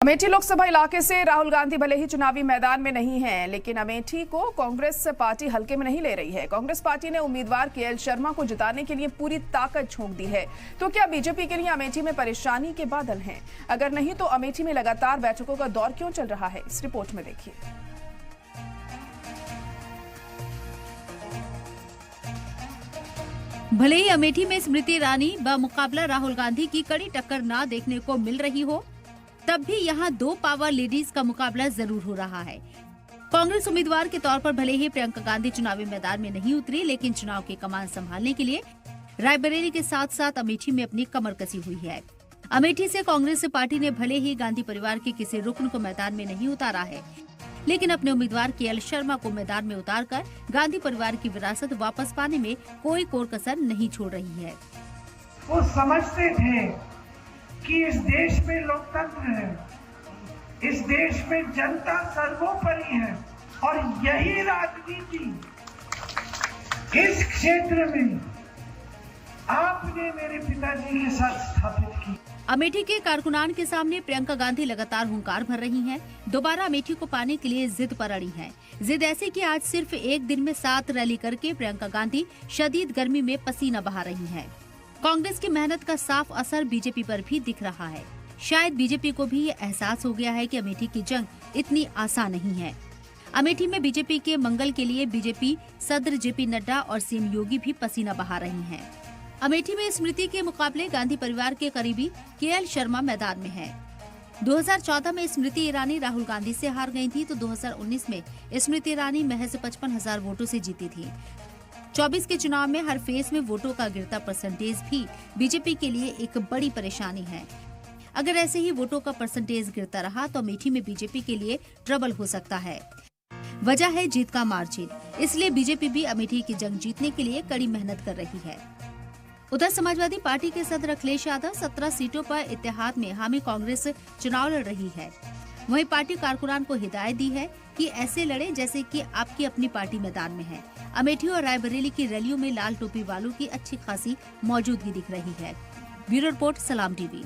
अमेठी लोकसभा इलाके से राहुल गांधी भले ही चुनावी मैदान में नहीं हैं, लेकिन अमेठी को कांग्रेस पार्टी हल्के में नहीं ले रही है। कांग्रेस पार्टी ने उम्मीदवार केएल शर्मा को जिताने के लिए पूरी ताकत झोंक दी है। तो क्या बीजेपी के लिए अमेठी में परेशानी के बादल हैं? अगर नहीं तो अमेठी में लगातार बैठकों का दौर क्यों चल रहा है? इस रिपोर्ट में देखिए। भले ही अमेठी में स्मृति ईरानी बमुकाबला राहुल गांधी की कड़ी टक्कर ना देखने को मिल रही हो, तब भी यहाँ दो पावर लेडीज का मुकाबला जरूर हो रहा है। कांग्रेस उम्मीदवार के तौर पर भले ही प्रियंका गांधी चुनावी मैदान में नहीं उतरी, लेकिन चुनाव की कमान संभालने के लिए रायबरेली के साथ साथ अमेठी में अपनी कमर कसी हुई है। अमेठी से कांग्रेस पार्टी ने भले ही गांधी परिवार के किसी रुकन को मैदान में नहीं उतारा है, लेकिन अपने उम्मीदवार केएल शर्मा को मैदान में उतारकर गांधी परिवार की विरासत वापस पाने में कोई कोर कसर नहीं छोड़ रही है। वो समझते थे कि इस देश में लोकतंत्र है, इस देश में जनता सर्वोपरि है और यही राजनीति इस क्षेत्र में आपने मेरे पिताजी के साथ स्थापित की। अमेठी के कारकुनान के सामने प्रियंका गांधी लगातार हुंकार भर रही हैं। दोबारा अमेठी को पाने के लिए जिद पर अड़ी हैं। जिद ऐसी कि आज सिर्फ एक दिन में 7 रैली करके प्रियंका गांधी शदीद गर्मी में पसीना बहा रही हैं। कांग्रेस की मेहनत का साफ असर बीजेपी पर भी दिख रहा है। शायद बीजेपी को भी ये एहसास हो गया है कि अमेठी की जंग इतनी आसान नहीं है। अमेठी में बीजेपी के मंगल के लिए बीजेपी सदर जेपी नड्डा और सीएम योगी भी पसीना बहा रही हैं। अमेठी में स्मृति के मुकाबले गांधी परिवार के करीबी केएल शर्मा मैदान में है। 2014 में स्मृति ईरानी राहुल गांधी से हार गई थी, तो 2019 में स्मृति ईरानी महज 55,000 वोटों से जीती थी। 24 के चुनाव में हर फेज में वोटों का गिरता परसेंटेज भी बीजेपी के लिए एक बड़ी परेशानी है। अगर ऐसे ही वोटों का परसेंटेज गिरता रहा तो अमेठी में बीजेपी के लिए ट्रबल हो सकता है। वजह है जीत का मार्जिन, इसलिए बीजेपी भी अमेठी की जंग जीतने के लिए कड़ी मेहनत कर रही है। उधर समाजवादी पार्टी के सदर अखिलेश यादव 17 सीटों पर इत्तेहाद में हामी कांग्रेस चुनाव लड़ रही है। वहीं पार्टी कारकुनान को हिदायत दी है कि ऐसे लड़े जैसे कि आपकी अपनी पार्टी मैदान में है। अमेठी और रायबरेली की रैलियों में लाल टोपी वालों की अच्छी खासी मौजूदगी दिख रही है। ब्यूरो रिपोर्ट, सलाम टीवी।